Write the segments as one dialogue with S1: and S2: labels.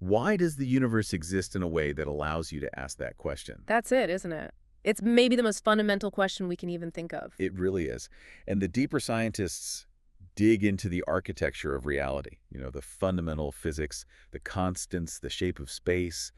S1: Why does the universe exist in a way that allows you to ask that question?
S2: That's it, isn't it? It's maybe the most fundamental question we can even think of.
S1: It really is. And the deeper scientists dig into the architecture of reality, the fundamental physics, the constants, the shape of space,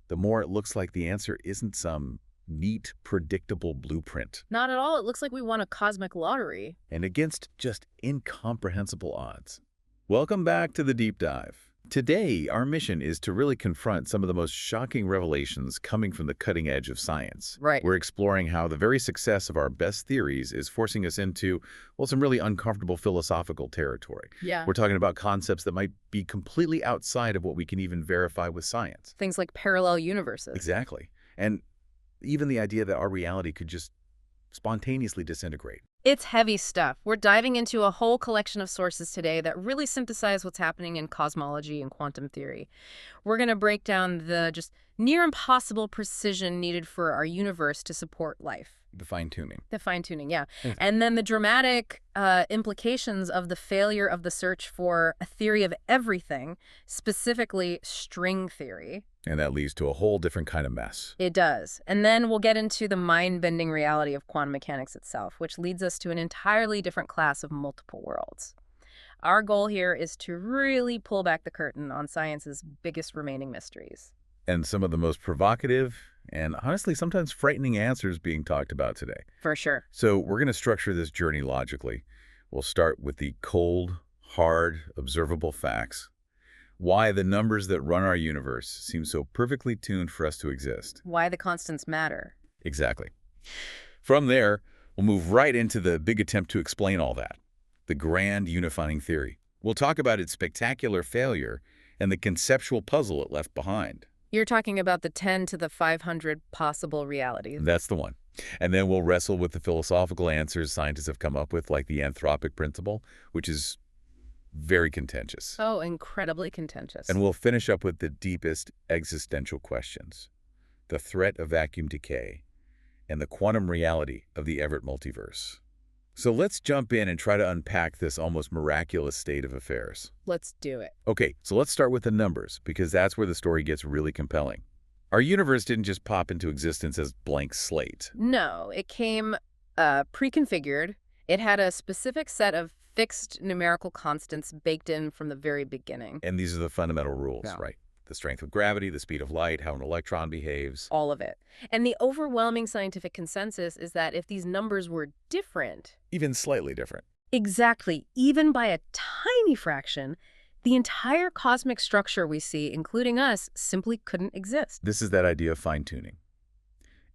S1: the more it looks like the answer isn't some neat, predictable blueprint.
S2: Not at all. It looks like we won a cosmic lottery.
S1: And against just incomprehensible odds. Welcome back to the Deep Dive. Today, our mission is to really confront some of the most shocking revelations coming from the cutting edge of science.
S2: Right.
S1: We're exploring how the very success of our best theories is forcing us into, well, some really uncomfortable philosophical territory.
S2: Yeah.
S1: We're talking about concepts that might be completely outside of what we can even verify with science.
S2: Things like parallel universes.
S1: Exactly. And even the idea that our reality could just spontaneously disintegrate.
S2: It's heavy stuff. We're diving into a whole collection of sources today that really synthesize what's happening in cosmology and quantum theory. We're going to break down the just near impossible precision needed for our universe to support life.
S1: The fine-tuning.
S2: The fine-tuning, yeah.
S1: Yes.
S2: And then the dramatic implications of the failure of the search for a theory of everything, specifically string theory.
S1: And that leads to a whole different kind of mess.
S2: It does. And then we'll get into the mind-bending reality of quantum mechanics itself, which leads us to an entirely different class of multiple worlds. Our goal here is to really pull back the curtain on science's biggest remaining mysteries.
S1: And some of the most provocative and honestly sometimes frightening answers being talked about today.
S2: For sure.
S1: So we're going to structure this journey logically. We'll start with the cold, hard, observable facts. Why the numbers that run our universe seem so perfectly tuned for us to exist.
S2: Why the constants matter.
S1: Exactly. From there, we'll move right into the big attempt to explain all that. The grand unifying theory. We'll talk about its spectacular failure and the conceptual puzzle it left behind.
S2: You're talking about the 10 to the 500 possible realities.
S1: That's the one. And then we'll wrestle with the philosophical answers scientists have come up with, like the anthropic principle, which is very contentious.
S2: Oh, incredibly contentious.
S1: And we'll finish up with the deepest existential questions. The threat of vacuum decay and the quantum reality of the Everett multiverse. So let's jump in and try to unpack this almost miraculous state of affairs.
S2: Let's do it.
S1: Okay, so let's start with the numbers, because that's where the story gets really compelling. Our universe didn't just pop into existence as blank slate.
S2: No, it came pre-configured. It had a specific set of fixed numerical constants baked in from the very beginning.
S1: And these are the fundamental rules,
S2: Yeah.
S1: right? The strength of gravity, the speed of light, how an electron behaves.
S2: All of it. And the overwhelming scientific consensus is that if these numbers were different,
S1: Even slightly different.
S2: exactly, even by a tiny fraction, the entire cosmic structure we see, including us, simply couldn't exist.
S1: This is that idea of fine-tuning.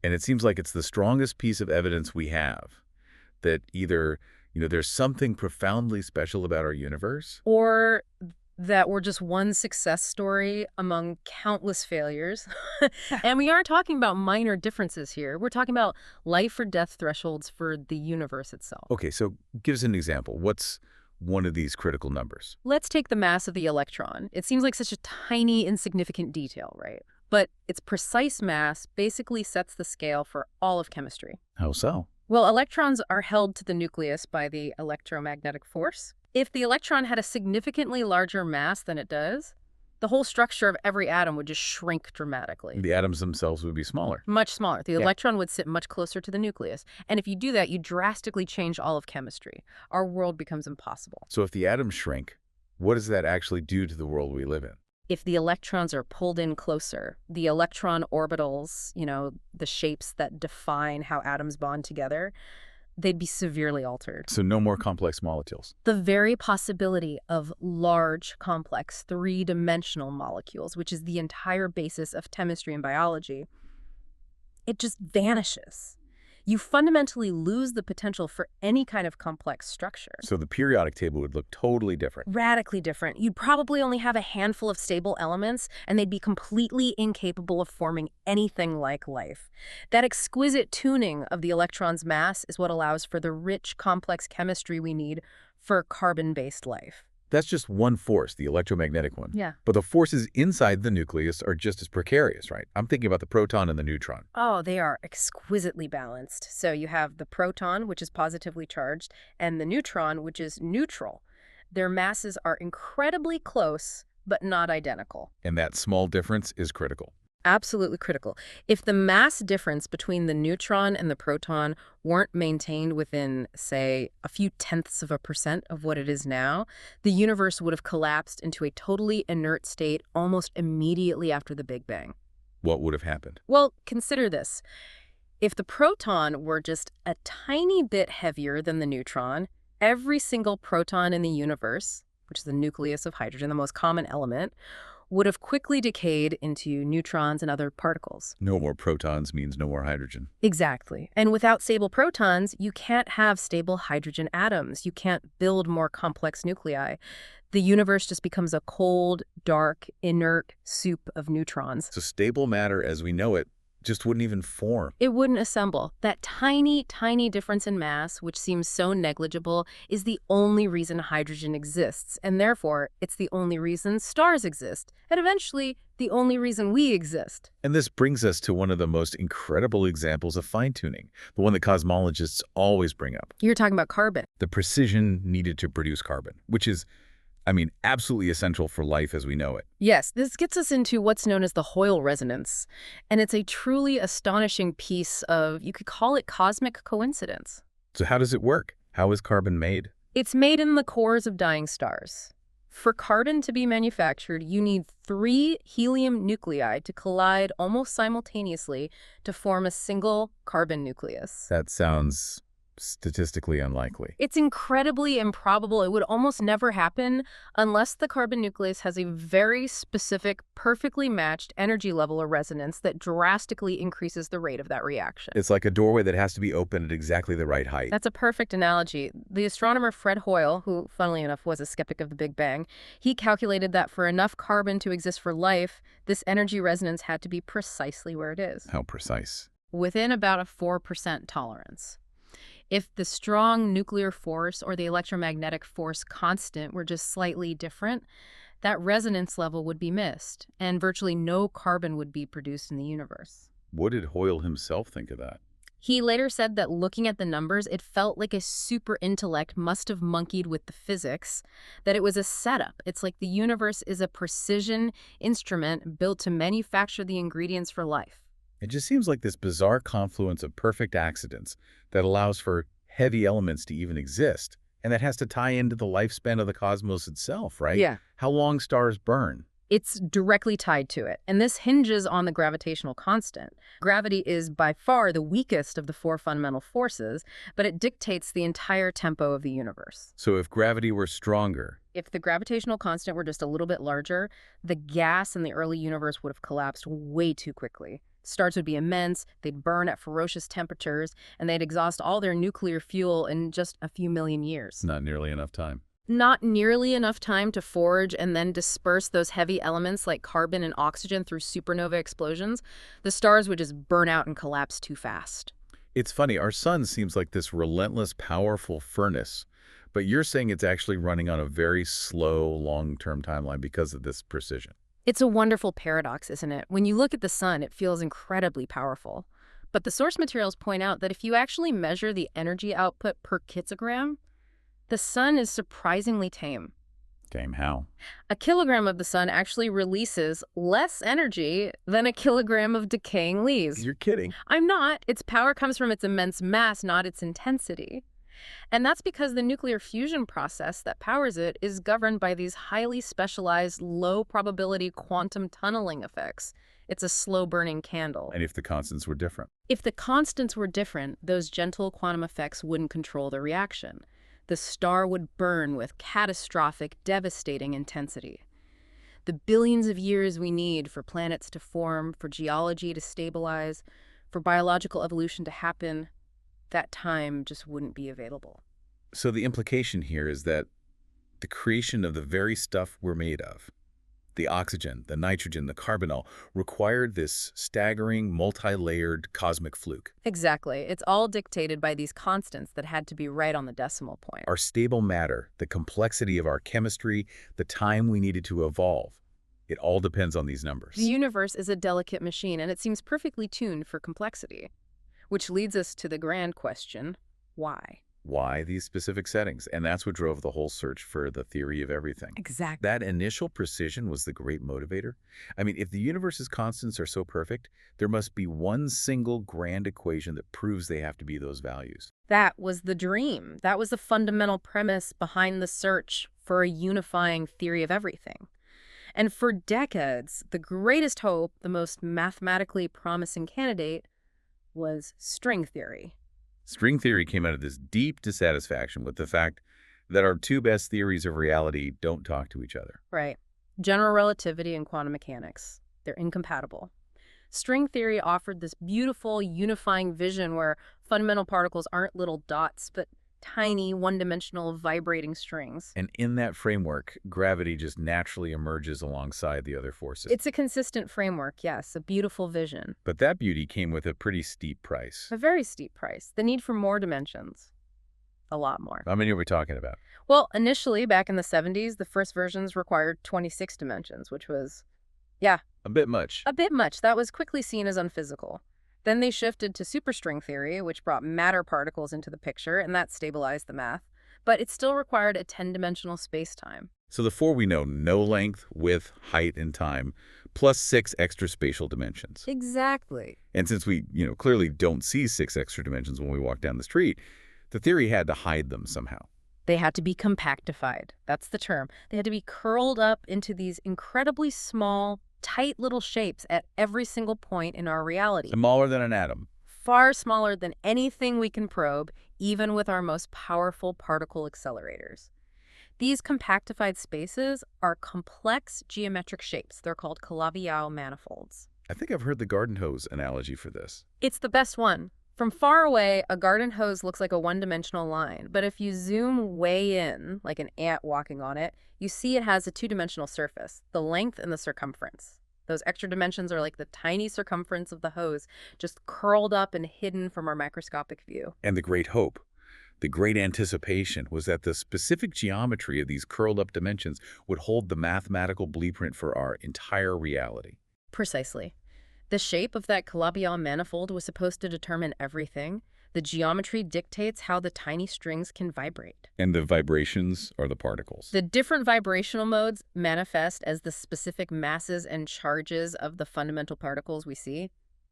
S1: And it seems like it's the strongest piece of evidence we have that either, there's something profoundly special about our universe,
S2: Or that we're just one success story among countless failures. And we aren't talking about minor differences here. We're talking about life or death thresholds for the universe itself.
S1: Okay, so give us an example. What's one of these critical numbers?
S2: Let's take the mass of the electron. It seems like such a tiny, insignificant detail, right? But its precise mass basically sets the scale for all of chemistry.
S1: How so?
S2: Well, electrons are held to the nucleus by the electromagnetic force. If the electron had a significantly larger mass than it does, the whole structure of every atom would just shrink dramatically.
S1: The atoms themselves would be smaller.
S2: Much smaller. The
S1: Yeah.
S2: electron would sit much closer to the nucleus. And if you do that, you drastically change all of chemistry. Our world becomes impossible.
S1: So if the atoms shrink, what does that actually do to the world we live in?
S2: If the electrons are pulled in closer, the electron orbitals, the shapes that define how atoms bond together, they'd be severely altered.
S1: So no more complex molecules.
S2: The very possibility of large, complex, three-dimensional molecules, which is the entire basis of chemistry and biology, it just vanishes. You fundamentally lose the potential for any kind of complex structure.
S1: So the periodic table would look totally different.
S2: Radically different. You'd probably only have a handful of stable elements, and they'd be completely incapable of forming anything like life. That exquisite tuning of the electron's mass is what allows for the rich, complex chemistry we need for carbon-based life.
S1: That's just one force, the electromagnetic one.
S2: Yeah.
S1: But the forces inside the nucleus are just as precarious, right? I'm thinking about the proton and the neutron.
S2: Oh, they are exquisitely balanced. So you have the proton, which is positively charged, and the neutron, which is neutral. Their masses are incredibly close, but not identical.
S1: And that small difference is critical.
S2: Absolutely critical. If the mass difference between the neutron and the proton weren't maintained within, say, a few tenths of a percent of what it is now, the universe would have collapsed into a totally inert state almost immediately after the Big Bang.
S1: What would have happened?
S2: Well, consider this. If the proton were just a tiny bit heavier than the neutron, every single proton in the universe, which is the nucleus of hydrogen, the most common element, would have quickly decayed into neutrons and other particles.
S1: No more protons means no more hydrogen.
S2: Exactly. And without stable protons, you can't have stable hydrogen atoms. You can't build more complex nuclei. The universe just becomes a cold, dark, inert soup of neutrons.
S1: So stable matter as we know it just wouldn't even form.
S2: It wouldn't assemble. That tiny, tiny difference in mass, which seems so negligible, is the only reason hydrogen exists, and therefore, it's the only reason stars exist, and eventually, the only reason we exist.
S1: And this brings us to one of the most incredible examples of fine-tuning, the one that cosmologists always bring up.
S2: You're talking about carbon.
S1: The precision needed to produce carbon, which is, absolutely essential for life as we know it.
S2: Yes, this gets us into what's known as the Hoyle resonance, and it's a truly astonishing piece of, you could call it cosmic coincidence.
S1: So how does it work? How is carbon made?
S2: It's made in the cores of dying stars. For carbon to be manufactured, you need 3 helium nuclei to collide almost simultaneously to form a single carbon nucleus.
S1: That sounds statistically unlikely.
S2: It's incredibly improbable. It would almost never happen unless the carbon nucleus has a very specific, perfectly matched energy level of resonance that drastically increases the rate of that reaction.
S1: It's like a doorway that has to be opened at exactly the right height.
S2: That's a perfect analogy. The astronomer Fred Hoyle, who, funnily enough, was a skeptic of the Big Bang, he calculated that for enough carbon to exist for life, this energy resonance had to be precisely where it is.
S1: How precise?
S2: Within about a 4% tolerance. If the strong nuclear force or the electromagnetic force constant were just slightly different, that resonance level would be missed, and virtually no carbon would be produced in the universe.
S1: What did Hoyle himself think of that?
S2: He later said that looking at the numbers, it felt like a super intellect must have monkeyed with the physics, that it was a setup. It's like the universe is a precision instrument built to manufacture the ingredients for life.
S1: It just seems like this bizarre confluence of perfect accidents that allows for heavy elements to even exist, and that has to tie into the lifespan of the cosmos itself, right?
S2: Yeah.
S1: How long stars burn.
S2: It's directly tied to it, and this hinges on the gravitational constant. Gravity is by far the weakest of the 4 fundamental forces, but it dictates the entire tempo of the universe.
S1: So if gravity were stronger,
S2: If the gravitational constant were just a little bit larger, the gas in the early universe would have collapsed way too quickly. Stars would be immense, they'd burn at ferocious temperatures, and they'd exhaust all their nuclear fuel in just a few million years.
S1: not nearly enough time.
S2: Not nearly enough time to forge and then disperse those heavy elements like carbon and oxygen through supernova explosions. The stars would just burn out and collapse too fast.
S1: It's funny, our sun seems like this relentless, powerful furnace, but you're saying it's actually running on a very slow, long-term timeline because of this precision.
S2: It's a wonderful paradox, isn't it? When you look at the sun, it feels incredibly powerful. But the source materials point out that if you actually measure the energy output per kilogram, the sun is surprisingly tame.
S1: Tame how?
S2: A kilogram of the sun actually releases less energy than a kilogram of decaying leaves.
S1: You're kidding.
S2: I'm not. Its power comes from its immense mass, not its intensity. And that's because the nuclear fusion process that powers it is governed by these highly specialized, low-probability quantum tunneling effects. It's a slow-burning candle.
S1: And if the constants were different?
S2: If the constants were different, those gentle quantum effects wouldn't control the reaction. The star would burn with catastrophic, devastating intensity. The billions of years we need for planets to form, for geology to stabilize, for biological evolution to happen, that time just wouldn't be available.
S1: So the implication here is that the creation of the very stuff we're made of, the oxygen, the nitrogen, the carbonyl, required this staggering, multi-layered cosmic fluke.
S2: Exactly. It's all dictated by these constants that had to be right on the decimal point.
S1: Our stable matter, the complexity of our chemistry, the time we needed to evolve, it all depends on these numbers.
S2: The universe is a delicate machine, and it seems perfectly tuned for complexity. Which leads us to the grand question, why?
S1: Why these specific settings? And that's what drove the whole search for the theory of everything.
S2: Exactly.
S1: That initial precision was the great motivator. I mean, if the universe's constants are so perfect, there must be one single grand equation that proves they have to be those values.
S2: That was the dream. That was the fundamental premise behind the search for a unifying theory of everything. And for decades, the greatest hope, the most mathematically promising candidate, was string theory.
S1: String theory came out of this deep dissatisfaction with the fact that our two best theories of reality don't talk to each other.
S2: Right. General relativity and quantum mechanics. They're incompatible. String theory offered this beautiful, unifying vision where fundamental particles aren't little dots, but tiny, one-dimensional vibrating strings.
S1: And in that framework, gravity just naturally emerges alongside the other forces.
S2: It's a consistent framework, yes, a beautiful vision.
S1: But that beauty came with a pretty steep price.
S2: A very steep price. The need for more dimensions. A lot more.
S1: How many are we talking about?
S2: Well, initially, back in the 70s, the first versions required 26 dimensions, which was, yeah,
S1: A bit much.
S2: a bit much. That was quickly seen as unphysical. Then they shifted to superstring theory, which brought matter particles into the picture, and that stabilized the math. But it still required a 10-dimensional space-time.
S1: So the four we know: no length, width, height, and time, plus 6 extra spatial dimensions.
S2: Exactly.
S1: And since we, clearly don't see 6 extra dimensions when we walk down the street, the theory had to hide them somehow.
S2: They had to be compactified. That's the term. They had to be curled up into these incredibly small, tight little shapes at every single point in our reality.
S1: Smaller than an atom.
S2: Far smaller than anything we can probe, even with our most powerful particle accelerators. These compactified spaces are complex geometric shapes. They're called Calabi-Yau manifolds.
S1: I think I've heard the garden hose analogy for this.
S2: It's the best one. From far away, a garden hose looks like a one-dimensional line, but if you zoom way in, like an ant walking on it, you see it has a two-dimensional surface, the length and the circumference. Those extra dimensions are like the tiny circumference of the hose, just curled up and hidden from our microscopic view.
S1: And the great hope, the great anticipation, was that the specific geometry of these curled-up dimensions would hold the mathematical blueprint for our entire reality.
S2: Precisely. The shape of that Calabi-Yau manifold was supposed to determine everything. The geometry dictates how the tiny strings can vibrate.
S1: And the vibrations are the particles.
S2: The different vibrational modes manifest as the specific masses and charges of the fundamental particles we see.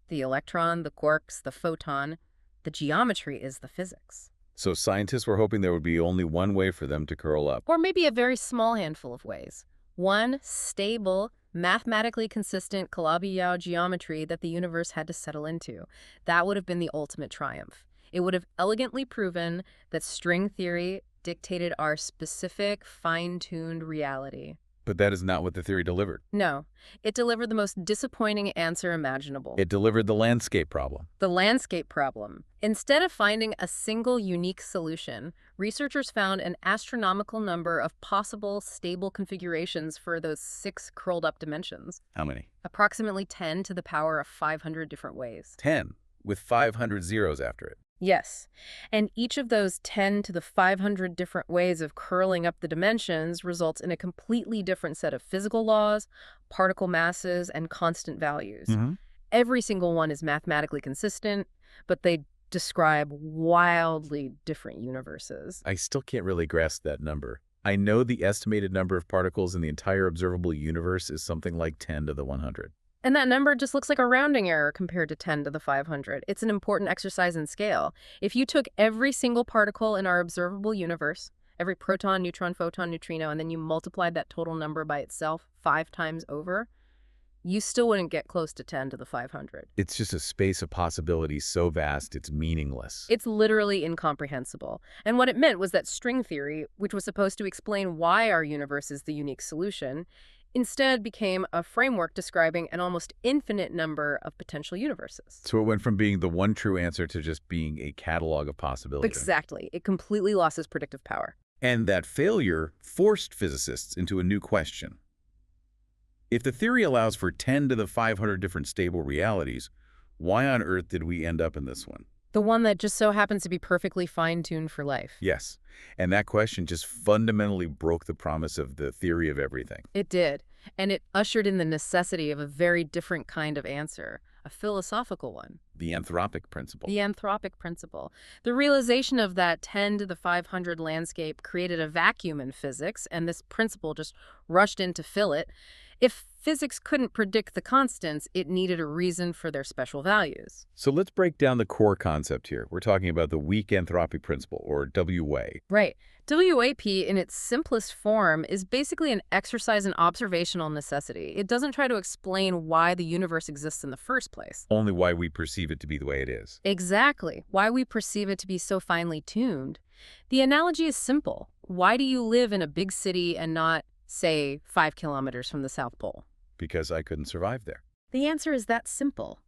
S2: The electron, the quarks, the photon. The geometry is the physics.
S1: So scientists were hoping there would be only one way for them to curl up.
S2: Or maybe a very small handful of ways. One stable, mathematically consistent Calabi-Yau geometry that the universe had to settle into. That would have been the ultimate triumph. It would have elegantly proven that string theory dictated our specific, fine-tuned reality.
S1: But that is not what the theory delivered.
S2: No, it delivered the most disappointing answer imaginable.
S1: It delivered the landscape problem.
S2: The landscape problem. Instead of finding a single unique solution, researchers found an astronomical number of possible stable configurations for those 6 curled-up dimensions.
S1: How many?
S2: Approximately 10 to the power of 500 different ways.
S1: 10, with 500 zeros after it.
S2: Yes, and each of those 10 to the 500 different ways of curling up the dimensions results in a completely different set of physical laws, particle masses, and constant values. Every single one is mathematically consistent, but they describe wildly different universes.
S1: I still can't really grasp that number. I know the estimated number of particles in the entire observable universe is something like 10 to the 100.
S2: And that number just looks like a rounding error compared to 10 to the 500. It's an important exercise in scale. If you took every single particle in our observable universe, every proton, neutron, photon, neutrino, and then you multiplied that total number by itself 5 times over, you still wouldn't get close to 10 to the 500.
S1: It's just a space of possibilities so vast it's meaningless.
S2: It's literally incomprehensible. And what it meant was that string theory, which was supposed to explain why our universe is the unique solution, instead became a framework describing an almost infinite number of potential universes.
S1: So it went from being the one true answer to just being a catalog of possibilities.
S2: Exactly. It completely lost its predictive power.
S1: And that failure forced physicists into a new question. If the theory allows for 10 to the 500 different stable realities, why on earth did we end up in this one?
S2: The one that just so happens to be perfectly fine-tuned for life.
S1: Yes, and that question just fundamentally broke the promise of the theory of everything.
S2: It did, and it ushered in the necessity of a very different kind of answer, a philosophical one.
S1: The anthropic principle.
S2: The anthropic principle. The realization of that 10 to the 500 landscape created a vacuum in physics, and this principle just rushed in to fill it. If physics couldn't predict the constants, it needed a reason for their special values.
S1: So let's break down the core concept here. We're talking about the weak anthropic principle, or WA.
S2: Right. WAP, in its simplest form, is basically an exercise in observational necessity. It doesn't try to explain why the universe exists in the first place.
S1: Only why we perceive it to be the way it is.
S2: Exactly. Why we perceive it to be so finely tuned. The analogy is simple. Why do you live in a big city and not, say, 5 kilometers from the South Pole?
S1: Because I couldn't survive there.
S2: The answer is that simple.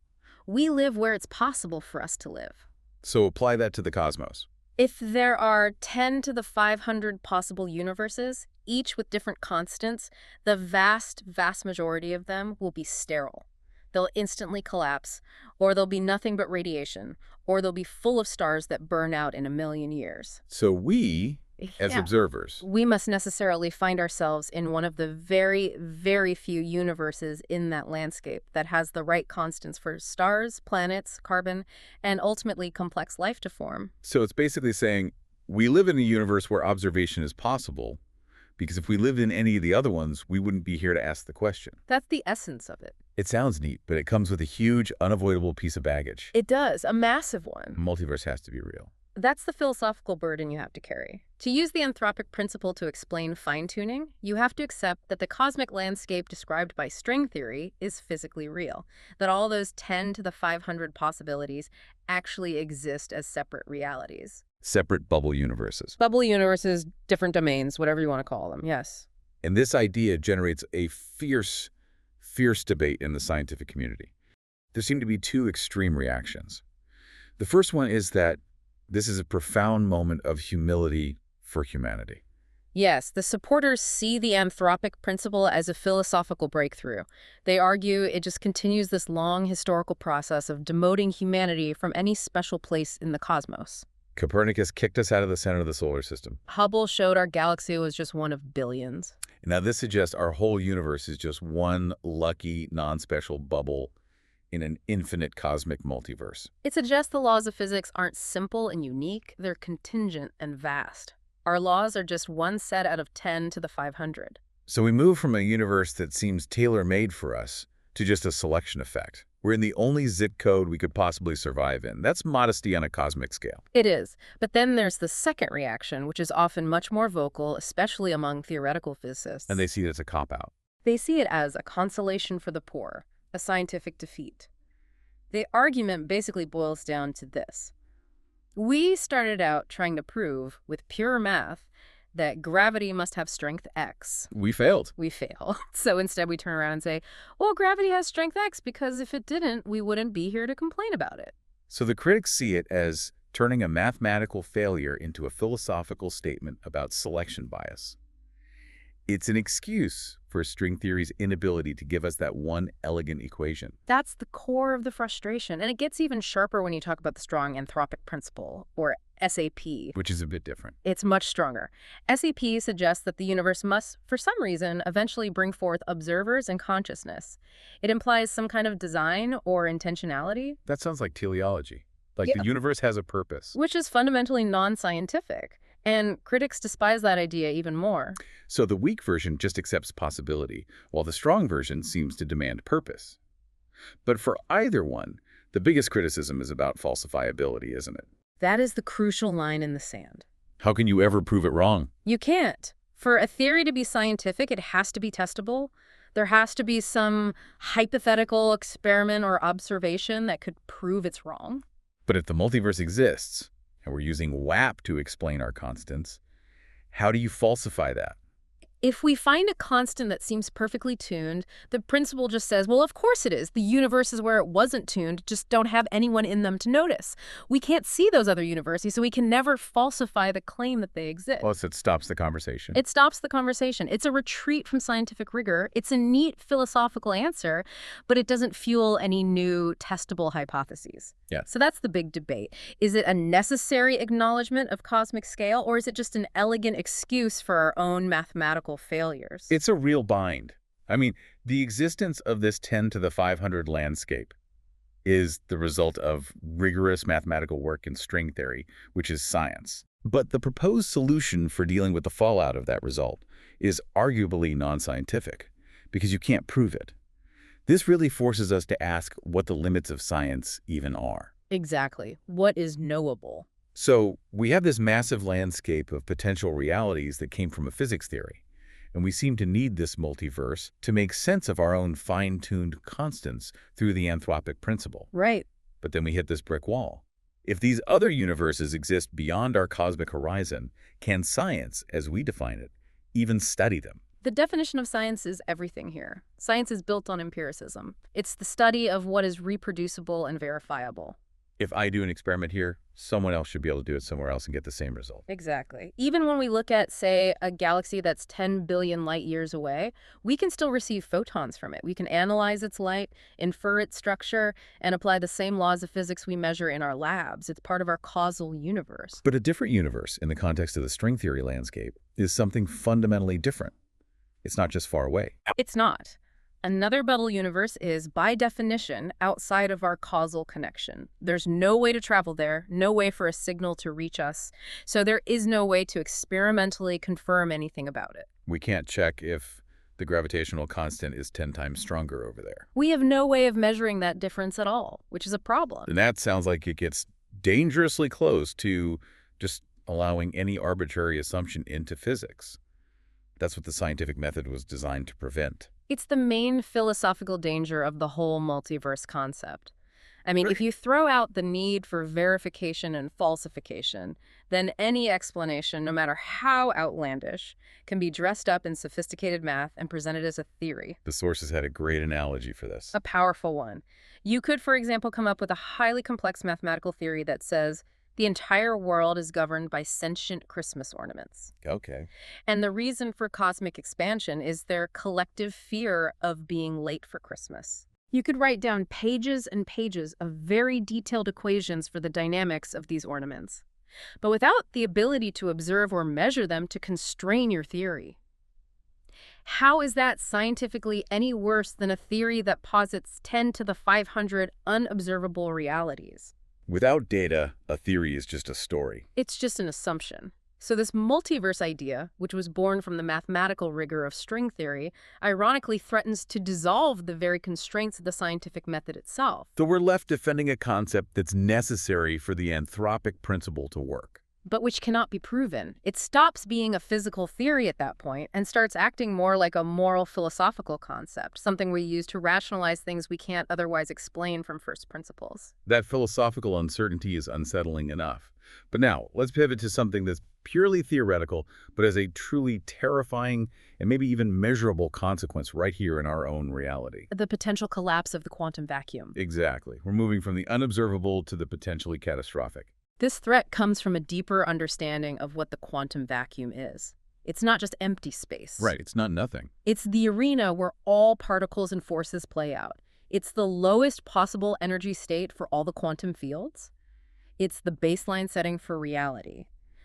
S2: We live where it's possible for us to live.
S1: So apply that to the cosmos.
S2: If there are 10 to the 500 possible universes, each with different constants, the vast majority of them will be sterile. They'll instantly collapse, or there'll be nothing but radiation, or they'll be full of stars that burn out in a million years.
S1: So we, as
S2: Yeah.
S1: observers,
S2: We must necessarily find ourselves in one of the very few universes in that landscape that has the right constants for stars, planets, carbon, and ultimately complex life to form.
S1: so it's basically saying we live in a universe where observation is possible, because if we lived in any of the other ones, we wouldn't be here to ask the question.
S2: That's the essence of it.
S1: It sounds neat, but it comes with a huge, unavoidable piece of baggage.
S2: It does, a massive one.
S1: Multiverse has to be real.
S2: That's the philosophical burden you have to carry. To use the anthropic principle to explain fine-tuning, you have to accept that the cosmic landscape described by string theory is physically real, that all those 10 to the 500 possibilities actually exist as separate realities.
S1: Separate bubble universes.
S2: Bubble universes, different domains, whatever you want to call them, yes.
S1: And this idea generates a fierce debate in the scientific community. There seem to be two extreme reactions. The first one is that this is a profound moment of humility for humanity.
S2: Yes, the supporters see the anthropic principle as a philosophical breakthrough. They argue it just continues this long historical process of demoting humanity from any special place in the cosmos.
S1: Copernicus kicked us out of the center of the solar system.
S2: Hubble showed our galaxy was just one of billions.
S1: Now this suggests our whole universe is just one lucky, non-special bubble in an infinite cosmic multiverse.
S2: It suggests the laws of physics aren't simple and unique, they're contingent and vast. Our laws are just one set out of 10 to the 500.
S1: So we move from a universe that seems tailor-made for us to just a selection effect. We're in the only zip code we could possibly survive in. That's modesty on a cosmic scale.
S2: It is. But then there's the second reaction, which is often much more vocal, especially among theoretical physicists.
S1: And they see it as a cop-out.
S2: They see it as a consolation for the poor, a scientific defeat. The argument basically boils down to this. We started out trying to prove, with pure math, that gravity must have strength X.
S1: We failed.
S2: We fail. So instead we turn around and say, well, gravity has strength X because if it didn't, we wouldn't be here to complain about it.
S1: So the critics see it as turning a mathematical failure into a philosophical statement about selection bias. It's an excuse for string theory's inability to give us that one elegant equation.
S2: That's the core of the frustration. And it gets even sharper when you talk about the strong anthropic principle, or SAP.
S1: Which is a bit different.
S2: It's much stronger. SAP suggests that the universe must, for some reason, eventually bring forth observers and consciousness. It implies some kind of design or intentionality.
S1: That sounds like teleology. Like
S2: Yeah.
S1: the universe has a purpose.
S2: Which is fundamentally non-scientific. And critics despise that idea even more.
S1: So the weak version just accepts possibility, while the strong version seems to demand purpose. But for either one, the biggest criticism is about falsifiability, isn't it?
S2: That is the crucial line in the sand.
S1: How can you ever prove it wrong?
S2: You can't. For a theory to be scientific, it has to be testable. There has to be some hypothetical experiment or observation that could prove it's wrong.
S1: But if the multiverse exists, and we're using WAP to explain our constants, how do you falsify that?
S2: If we find a constant that seems perfectly tuned, the principle just says, well, of course it is. The universe is where it wasn't tuned, just don't have anyone in them to notice. We can't see those other universes, so we can never falsify the claim that they exist.
S1: Well, it stops the conversation.
S2: It stops the conversation. It's a retreat from scientific rigor. It's a neat philosophical answer, but it doesn't fuel any new testable hypotheses.
S1: Yeah.
S2: So that's the big debate. Is it a necessary acknowledgement of cosmic scale, or is it just an elegant excuse for our own mathematical failures?
S1: It's a real bind. I mean, the existence of this 10 to the 500 landscape is the result of rigorous mathematical work in string theory, which is science. But the proposed solution for dealing with the fallout of that result is arguably non-scientific, because you can't prove it. This really forces us to ask what the limits of science even are.
S2: Exactly. What is knowable?
S1: So we have this massive landscape of potential realities that came from a physics theory, and we seem to need this multiverse to make sense of our own fine-tuned constants through the anthropic principle.
S2: Right.
S1: But then we hit this brick wall. If these other universes exist beyond our cosmic horizon, can science, as we define it, even study them?
S2: The definition of science is everything here. Science is built on empiricism. It's the study of what is reproducible and verifiable.
S1: If I do an experiment here, someone else should be able to do it somewhere else and get the same result.
S2: Exactly. Even when we look at, say, a galaxy that's 10 billion light years away, we can still receive photons from it. We can analyze its light, infer its structure, and apply the same laws of physics we measure in our labs. It's part of our causal universe.
S1: But a different universe, in the context of the string theory landscape, is something fundamentally different. It's not just far away.
S2: It's not. Another bubble universe is, by definition, outside of our causal connection. There's no way to travel there, no way for a signal to reach us, so there is no way to experimentally confirm anything about it.
S1: We can't check if the gravitational constant is 10 times stronger over there.
S2: We have no way of measuring that difference at all, which is a problem.
S1: And that sounds like it gets dangerously close to just allowing any arbitrary assumption into physics. That's what the scientific method was designed to prevent.
S2: It's the main philosophical danger of the whole multiverse concept. I mean, if you throw out the need for verification and falsification, then any explanation, no matter how outlandish, can be dressed up in sophisticated math and presented as a theory.
S1: The sources had a great analogy for this.
S2: A powerful one. You could, for example, come up with a highly complex mathematical theory that says the entire world is governed by sentient Christmas ornaments.
S1: Okay.
S2: And the reason for cosmic expansion is their collective fear of being late for Christmas. You could write down pages and pages of very detailed equations for the dynamics of these ornaments, but without the ability to observe or measure them to constrain your theory. How is that scientifically any worse than a theory that posits 10 to the 500 unobservable realities?
S1: Without data, a theory is just a story.
S2: It's just an assumption. So this multiverse idea, which was born from the mathematical rigor of string theory, ironically threatens to dissolve the very constraints of the scientific method itself.
S1: So we're left defending a concept that's necessary for the anthropic principle to work.
S2: But which cannot be proven. It stops being a physical theory at that point and starts acting more like a moral philosophical concept, something we use to rationalize things we can't otherwise explain from first principles.
S1: That philosophical uncertainty is unsettling enough. But now, let's pivot to something that's purely theoretical, but has a truly terrifying and maybe even measurable consequence right here in our own reality.
S2: The potential collapse of the quantum vacuum.
S1: Exactly. We're moving from the unobservable to the potentially catastrophic.
S2: This threat comes from a deeper understanding of what the quantum vacuum is. It's not just empty space.
S1: Right, it's not nothing.
S2: It's the arena where all particles and forces play out. It's the lowest possible energy state for all the quantum fields. It's the baseline setting for reality.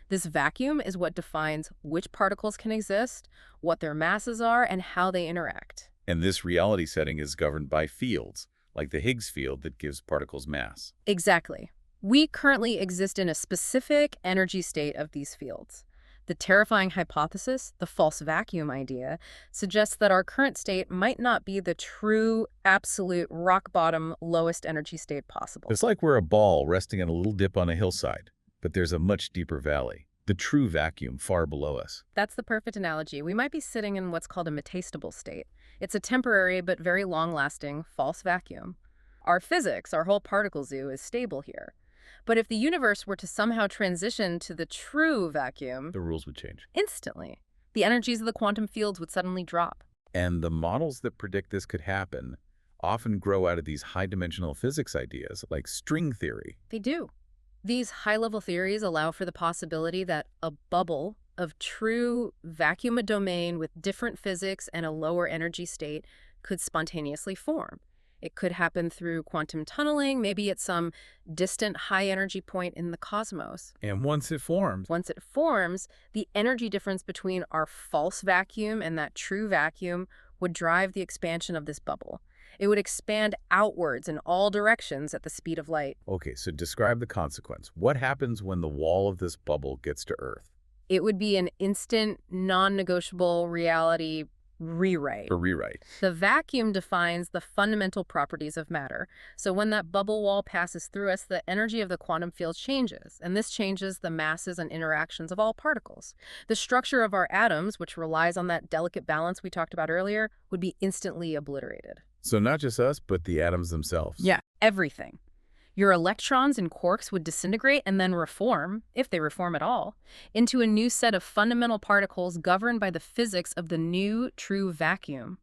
S2: This vacuum is what defines which particles can exist, what their masses are, and how they interact.
S1: And this reality setting is governed by fields, like the Higgs field that gives particles mass.
S2: Exactly. We currently exist in a specific energy state of these fields. The terrifying hypothesis, the false vacuum idea, suggests that our current state might not be the true, absolute, rock-bottom, lowest energy state possible.
S1: It's like we're a ball resting on a little dip on a hillside, but there's a much deeper valley, the true vacuum far below us.
S2: That's the perfect analogy. We might be sitting in what's called a metastable state. It's a temporary but very long-lasting false vacuum. Our physics, our whole particle zoo, is stable here. But if the universe were to somehow transition to the true vacuum,
S1: The rules would change.
S2: instantly, the energies of the quantum fields would suddenly drop.
S1: And the models that predict this could happen often grow out of these high-dimensional physics ideas, like string theory.
S2: They do. These high-level theories allow for the possibility that a bubble of true vacuum domain with different physics and a lower energy state could spontaneously form. It could happen through quantum tunneling, maybe at some distant high-energy point in the cosmos.
S1: And once it forms,
S2: Once it forms, the energy difference between our false vacuum and that true vacuum would drive the expansion of this bubble. It would expand outwards in all directions at the speed of light.
S1: Okay, so describe the consequence. What happens when the wall of this bubble gets to Earth?
S2: It would be an instant, non-negotiable reality rewrite.
S1: A rewrite.
S2: The vacuum defines the fundamental properties of matter. So when that bubble wall passes through us, the energy of the quantum field changes, and this changes the masses and interactions of all particles. The structure of our atoms, which relies on that delicate balance we talked about earlier, would be instantly obliterated.
S1: So not just us, but the atoms themselves.
S2: Yeah, everything. Your electrons and quarks would disintegrate and then reform, if they reform at all, into a new set of fundamental particles governed by the physics of the new true vacuum.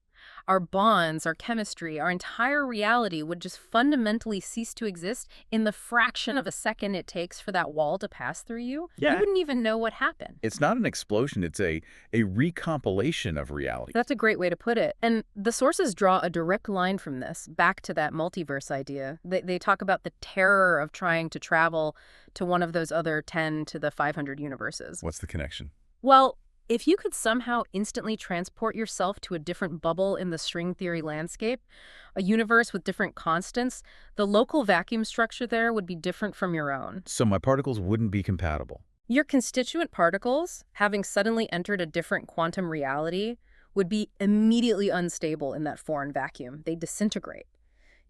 S2: Our bonds, our chemistry, our entire reality would just fundamentally cease to exist in the fraction of a second it takes for that wall to pass through you.
S1: Yeah.
S2: You wouldn't even know what happened.
S1: It's not an explosion, it's a recompilation of reality.
S2: That's a great way to put it. And the sources draw a direct line from this back to that multiverse idea. They talk about the terror of trying to travel to one of those other 10 to the 500 universes.
S1: What's the connection?
S2: Well, if you could somehow instantly transport yourself to a different bubble in the string theory landscape, a universe with different constants, the local vacuum structure there would be different from your own.
S1: So my particles wouldn't be compatible.
S2: Your constituent particles, having suddenly entered a different quantum reality, would be immediately unstable in that foreign vacuum. They disintegrate.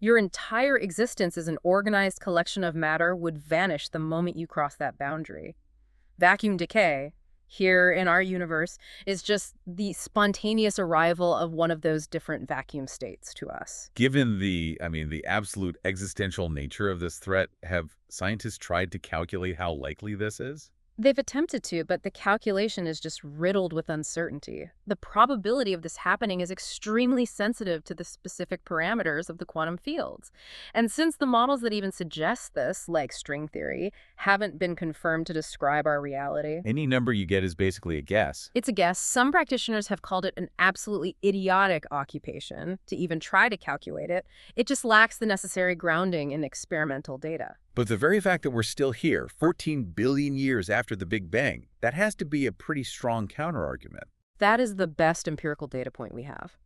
S2: Your entire existence as an organized collection of matter would vanish the moment you cross that boundary. Vacuum decay, here in our universe, is just the spontaneous arrival of one of those different vacuum states to us.
S1: Given the absolute existential nature of this threat, have scientists tried to calculate how likely this is?
S2: They've attempted to, but the calculation is just riddled with uncertainty. The probability of this happening is extremely sensitive to the specific parameters of the quantum fields. And since the models that even suggest this, like string theory, haven't been confirmed to describe our reality,
S1: Any number you get is basically a guess.
S2: it's a guess. Some practitioners have called it an absolutely idiotic occupation to even try to calculate it. It just lacks the necessary grounding in experimental data.
S1: But the very fact that we're still here, 14 billion years after the Big Bang, that has to be a pretty strong counterargument.
S2: That is the best empirical data point we have.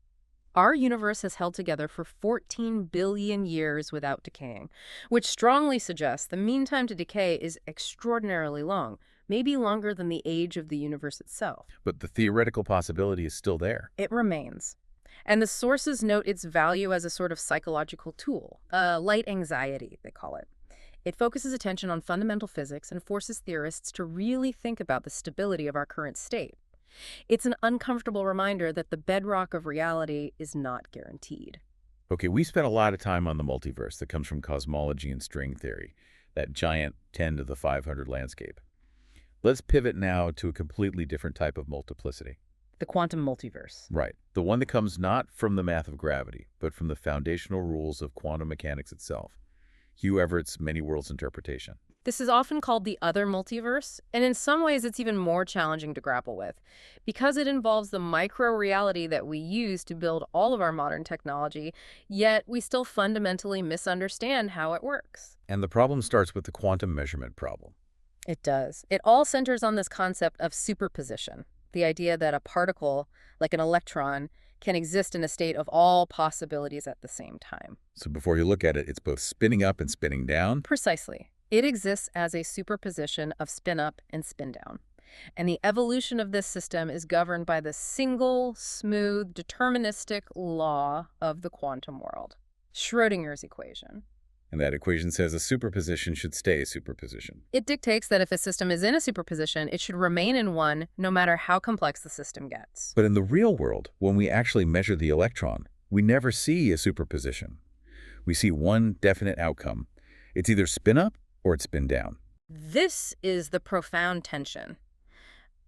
S2: Our universe has held together for 14 billion years without decaying, which strongly suggests the mean time to decay is extraordinarily long, maybe longer than the age of the universe itself.
S1: But the theoretical possibility is still there.
S2: It remains. And the sources note its value as a sort of psychological tool, light anxiety, they call it. It focuses attention on fundamental physics and forces theorists to really think about the stability of our current state. It's an uncomfortable reminder that the bedrock of reality is not guaranteed.
S1: Okay, we spent a lot of time on the multiverse that comes from cosmology and string theory, that giant 10 to the 500 landscape. Let's pivot now to a completely different type of multiplicity.
S2: The quantum multiverse.
S1: Right. The one that comes not from the math of gravity, but from the foundational rules of quantum mechanics itself. Hugh Everett's many worlds interpretation.
S2: This is often called the other multiverse, and in some ways it's even more challenging to grapple with, because it involves the micro-reality that we use to build all of our modern technology, yet we still fundamentally misunderstand how it works.
S1: And the problem starts with the quantum measurement problem.
S2: It does. It all centers on this concept of superposition, the idea that a particle, like an electron, can exist in a state of all possibilities at the same time.
S1: So before you look at it, it's both spinning up and spinning down.
S2: Precisely. It exists as a superposition of spin up and spin down. And the evolution of this system is governed by the single, smooth, deterministic law of the quantum world, Schrödinger's equation.
S1: And that equation says a superposition should stay a superposition.
S2: It dictates that if a system is in a superposition, it should remain in one no matter how complex the system gets.
S1: But in the real world, when we actually measure the electron, we never see a superposition. We see one definite outcome. It's either spin up or it's spin down.
S2: This is the profound tension.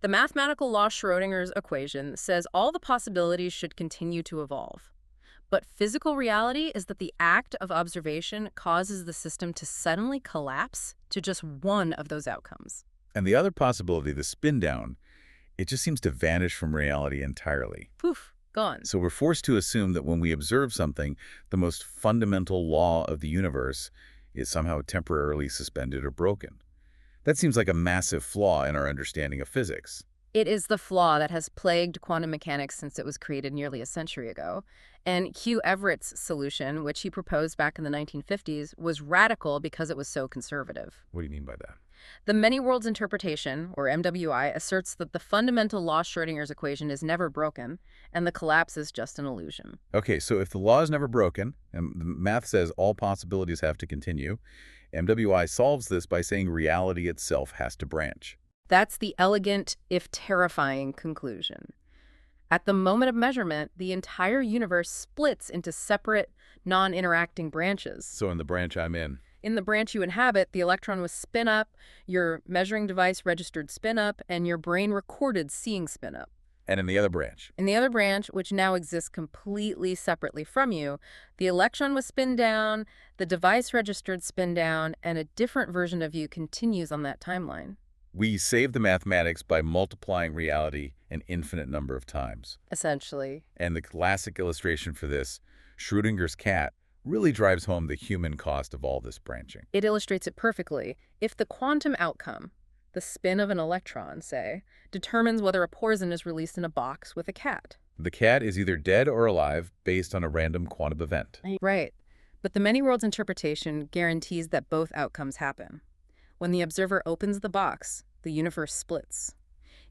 S2: The mathematical law Schrödinger's equation says all the possibilities should continue to evolve. But physical reality is that the act of observation causes the system to suddenly collapse to just one of those outcomes.
S1: And the other possibility, the spin down, it just seems to vanish from reality entirely.
S2: Poof, gone.
S1: So we're forced to assume that when we observe something, the most fundamental law of the universe is somehow temporarily suspended or broken. That seems like a massive flaw in our understanding of physics.
S2: It is the flaw that has plagued quantum mechanics since it was created nearly a century ago. And Hugh Everett's solution, which he proposed back in the 1950s, was radical because it was so conservative.
S1: What do you mean by that?
S2: The many worlds interpretation, or MWI, asserts that the fundamental law Schrödinger's equation is never broken, and the collapse is just an illusion.
S1: Okay, so if the law is never broken, and the math says all possibilities have to continue, MWI solves this by saying reality itself has to branch.
S2: That's the elegant, if terrifying, conclusion. At the moment of measurement, the entire universe splits into separate, non-interacting branches.
S1: So in the branch I'm
S2: In the branch you inhabit, the electron was spin up, your measuring device registered spin up, and your brain recorded seeing spin up.
S1: and in the other branch.
S2: In the other branch, which now exists completely separately from you, the electron was spin down, the device registered spin down, and a different version of you continues on that timeline.
S1: We save the mathematics by multiplying reality an infinite number of times.
S2: Essentially.
S1: And the classic illustration for this, Schrödinger's cat, really drives home the human cost of all this branching.
S2: It illustrates it perfectly. If the quantum outcome, the spin of an electron, say, determines whether a poison is released in a box with a cat.
S1: The cat is either dead or alive based on a random quantum event.
S2: Right. But the many worlds interpretation guarantees that both outcomes happen. When the observer opens the box, the universe splits.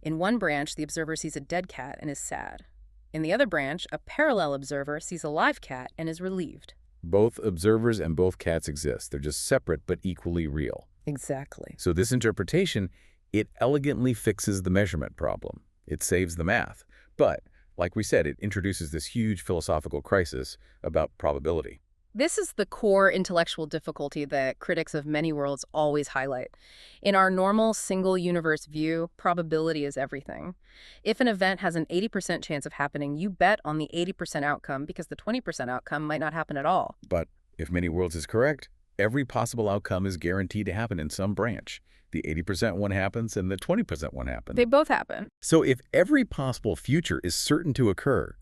S2: In one branch, the observer sees a dead cat and is sad. In the other branch, a parallel observer sees a live cat and is relieved.
S1: Both observers and both cats exist. They're just separate but equally real.
S2: Exactly.
S1: So this interpretation, it elegantly fixes the measurement problem. It saves the math. But, like we said, it introduces this huge philosophical crisis about probability.
S2: This is the core intellectual difficulty that critics of many worlds always highlight. In our normal single-universe view, probability is everything. If an event has an 80% chance of happening, you bet on the 80% outcome because the 20% outcome might not happen at all.
S1: But if many worlds is correct, every possible outcome is guaranteed to happen in some branch. The 80% one happens and the 20% one happens.
S2: They both happen.
S1: So if every possible future is certain to occur,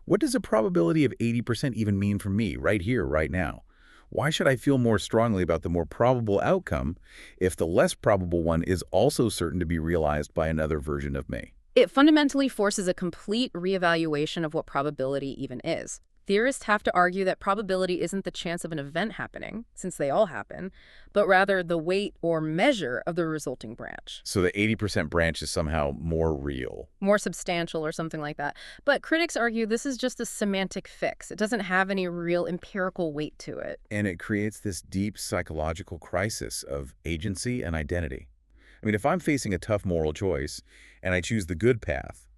S1: what does a probability of 80% even mean for me right here, right now? Why should I feel more strongly about the more probable outcome if the less probable one is also certain to be realized by another version of me?
S2: It fundamentally forces a complete reevaluation of what probability even is. Theorists have to argue that probability isn't the chance of an event happening, since they all happen, but rather the weight or measure of the resulting branch.
S1: So the 80% branch is somehow more real.
S2: More substantial or something like that. But critics argue this is just a semantic fix. It doesn't have any real empirical weight to it.
S1: And it creates this deep psychological crisis of agency and identity. I mean, if I'm facing a tough moral choice and I choose the good path,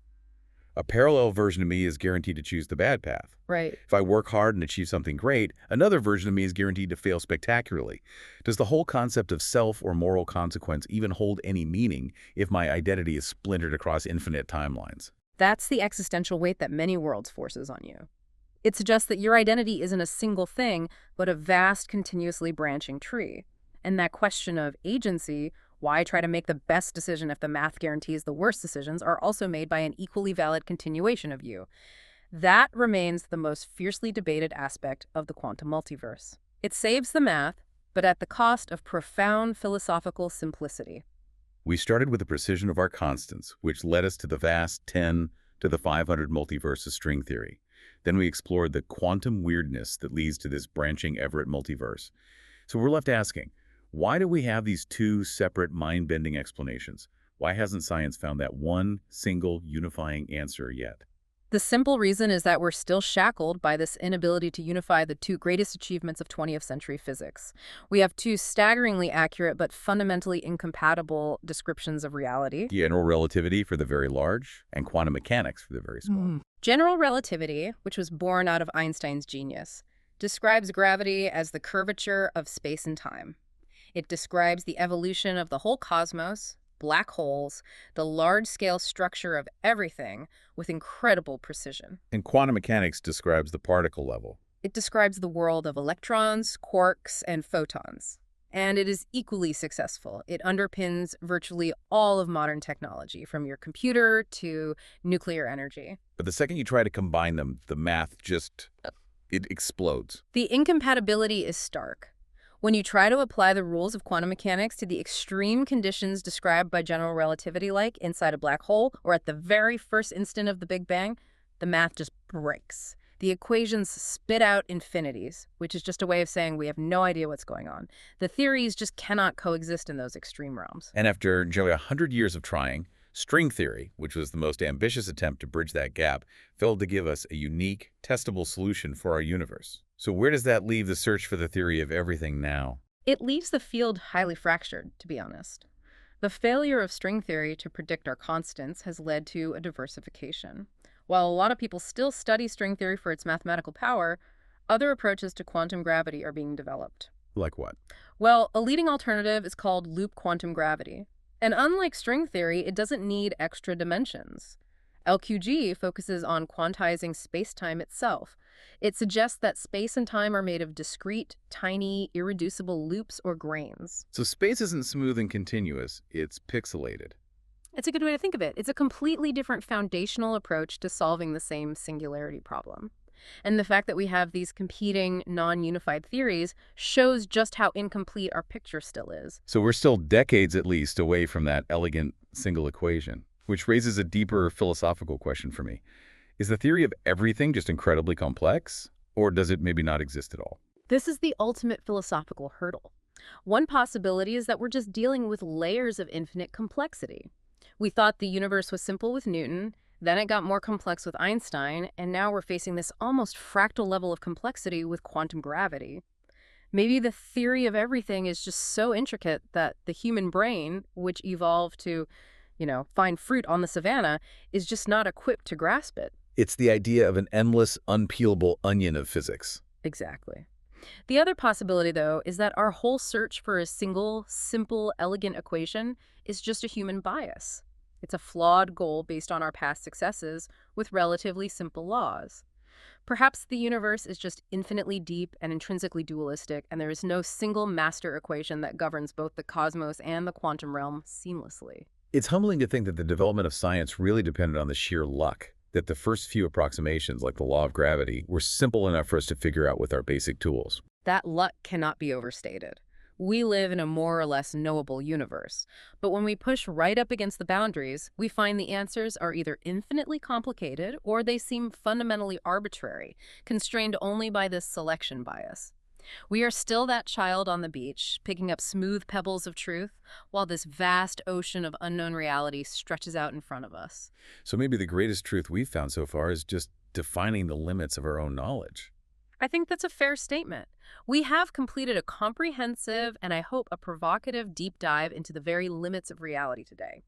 S1: a parallel version of me is guaranteed to choose the bad path.
S2: Right.
S1: If I work hard and achieve something great, another version of me is guaranteed to fail spectacularly. Does the whole concept of self or moral consequence even hold any meaning if my identity is splintered across infinite timelines?
S2: That's the existential weight that many worlds forces on you. It suggests that your identity isn't a single thing, but a vast, continuously branching tree. And that question of agency, why try to make the best decision if the math guarantees the worst decisions, are also made by an equally valid continuation of you. That remains the most fiercely debated aspect of the quantum multiverse. It saves the math, but at the cost of profound philosophical simplicity.
S1: We started with the precision of our constants, which led us to the vast 10 to the 500 multiverse of string theory. Then we explored the quantum weirdness that leads to this branching Everett multiverse. So we're left asking, why do we have these two separate mind-bending explanations? Why hasn't science found that one single unifying answer yet?
S2: The simple reason is that we're still shackled by this inability to unify the two greatest achievements of 20th century physics. We have two staggeringly accurate but fundamentally incompatible descriptions of reality.
S1: General relativity for the very large, and quantum mechanics for the very small.
S2: General relativity, which was born out of Einstein's genius, describes gravity as the curvature of space and time. It describes the evolution of the whole cosmos, black holes, the large-scale structure of everything with incredible precision.
S1: And quantum mechanics describes the particle level.
S2: It describes the world of electrons, quarks, and photons. And it is equally successful. It underpins virtually all of modern technology, from your computer to nuclear energy.
S1: But the second you try to combine them, the math just, it explodes.
S2: The incompatibility is stark. When you try to apply the rules of quantum mechanics to the extreme conditions described by general relativity, like inside a black hole or at the very first instant of the Big Bang, the math just breaks. The equations spit out infinities, which is just a way of saying we have no idea what's going on. The theories just cannot coexist in those extreme realms.
S1: And after nearly 100 years of trying, string theory, which was the most ambitious attempt to bridge that gap, failed to give us a unique, testable solution for our universe. So where does that leave the search for the theory of everything now?
S2: It leaves the field highly fractured, to be honest. The failure of string theory to predict our constants has led to a diversification. While a lot of people still study string theory for its mathematical power, other approaches to quantum gravity are being developed.
S1: Like what?
S2: Well, a leading alternative is called loop quantum gravity. And unlike string theory, it doesn't need extra dimensions. LQG focuses on quantizing space-time itself. It suggests that space and time are made of discrete, tiny, irreducible loops or grains.
S1: So space isn't smooth and continuous, it's pixelated.
S2: It's a good way to think of it. It's a completely different foundational approach to solving the same singularity problem. And the fact that we have these competing, non-unified theories shows just how incomplete our picture still is.
S1: So we're still decades at least away from that elegant single equation, which raises a deeper philosophical question for me. Is the theory of everything just incredibly complex, or does it maybe not exist at all?
S2: This is the ultimate philosophical hurdle. One possibility is that we're just dealing with layers of infinite complexity. We thought the universe was simple with Newton, then it got more complex with Einstein, and now we're facing this almost fractal level of complexity with quantum gravity. Maybe the theory of everything is just so intricate that the human brain, which evolved to, find fruit on the savannah, is just not equipped to grasp it.
S1: It's the idea of an endless, unpeelable onion of physics.
S2: Exactly. The other possibility, though, is that our whole search for a single, simple, elegant equation is just a human bias. It's a flawed goal based on our past successes with relatively simple laws. Perhaps the universe is just infinitely deep and intrinsically dualistic, and there is no single master equation that governs both the cosmos and the quantum realm seamlessly.
S1: It's humbling to think that the development of science really depended on the sheer luck, that the first few approximations, like the law of gravity, were simple enough for us to figure out with our basic tools.
S2: That luck cannot be overstated. We live in a more or less knowable universe, but when we push right up against the boundaries, we find the answers are either infinitely complicated or they seem fundamentally arbitrary, constrained only by this selection bias. We are still that child on the beach, picking up smooth pebbles of truth, while this vast ocean of unknown reality stretches out in front of us.
S1: So maybe the greatest truth we've found so far is just defining the limits of our own knowledge.
S2: I think that's a fair statement. We have completed a comprehensive and I hope a provocative deep dive into the very limits of reality today.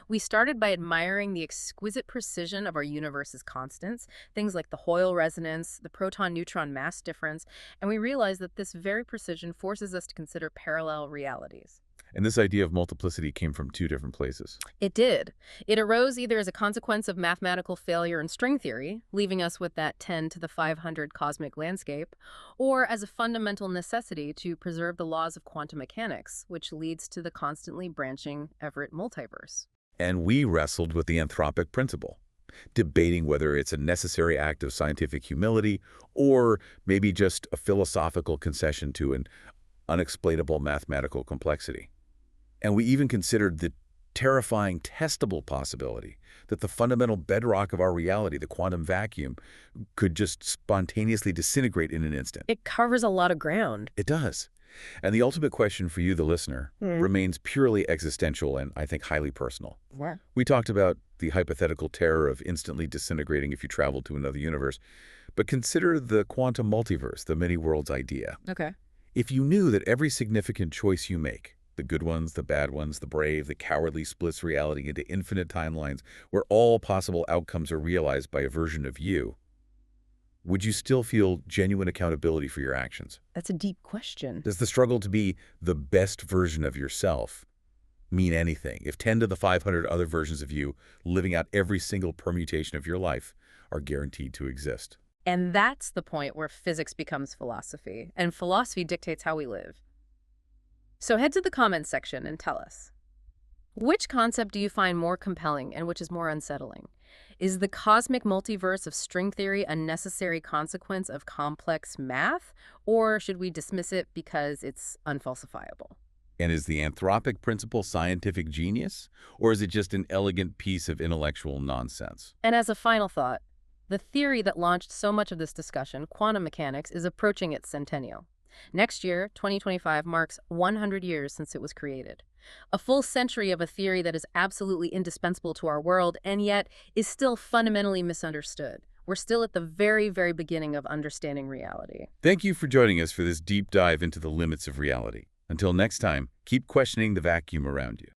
S2: We started by admiring the exquisite precision of our universe's constants, things like the Hoyle resonance, the proton-neutron mass difference, and we realized that this very precision forces us to consider parallel realities.
S1: And this idea of multiplicity came from two different places.
S2: It did. It arose either as a consequence of mathematical failure in string theory, leaving us with that 10 to the 500 cosmic landscape, or as a fundamental necessity to preserve the laws of quantum mechanics, which leads to the constantly branching Everett multiverse.
S1: And we wrestled with the anthropic principle, debating whether it's a necessary act of scientific humility or maybe just a philosophical concession to an unexplainable mathematical complexity. And we even considered the terrifying testable possibility that the fundamental bedrock of our reality, the quantum vacuum, could just spontaneously disintegrate in an instant.
S2: It covers a lot of ground.
S1: It does. And the ultimate question for you, the listener, remains purely existential and, I think, highly personal.
S2: What?
S1: We talked about the hypothetical terror of instantly disintegrating if you traveled to another universe, but consider the quantum multiverse, the many worlds idea.
S2: Okay.
S1: If you knew that every significant choice you make, the good ones, the bad ones, the brave, the cowardly, splits reality into infinite timelines where all possible outcomes are realized by a version of you, would you still feel genuine accountability for your actions?
S2: That's a deep question.
S1: Does the struggle to be the best version of yourself mean anything if 10 to the 500 other versions of you living out every single permutation of your life are guaranteed to exist?
S2: And that's the point where physics becomes philosophy, and philosophy dictates how we live. So head to the comments section and tell us. Which concept do you find more compelling and which is more unsettling? Is the cosmic multiverse of string theory a necessary consequence of complex math, or should we dismiss it because it's unfalsifiable?
S1: And is the anthropic principle scientific genius, or is it just an elegant piece of intellectual nonsense?
S2: And as a final thought, the theory that launched so much of this discussion, quantum mechanics, is approaching its centennial. Next year, 2025, marks 100 years since it was created. A full century of a theory that is absolutely indispensable to our world and yet is still fundamentally misunderstood. We're still at the very, very beginning of understanding reality.
S1: Thank you for joining us for this deep dive into the limits of reality. Until next time, keep questioning the vacuum around you.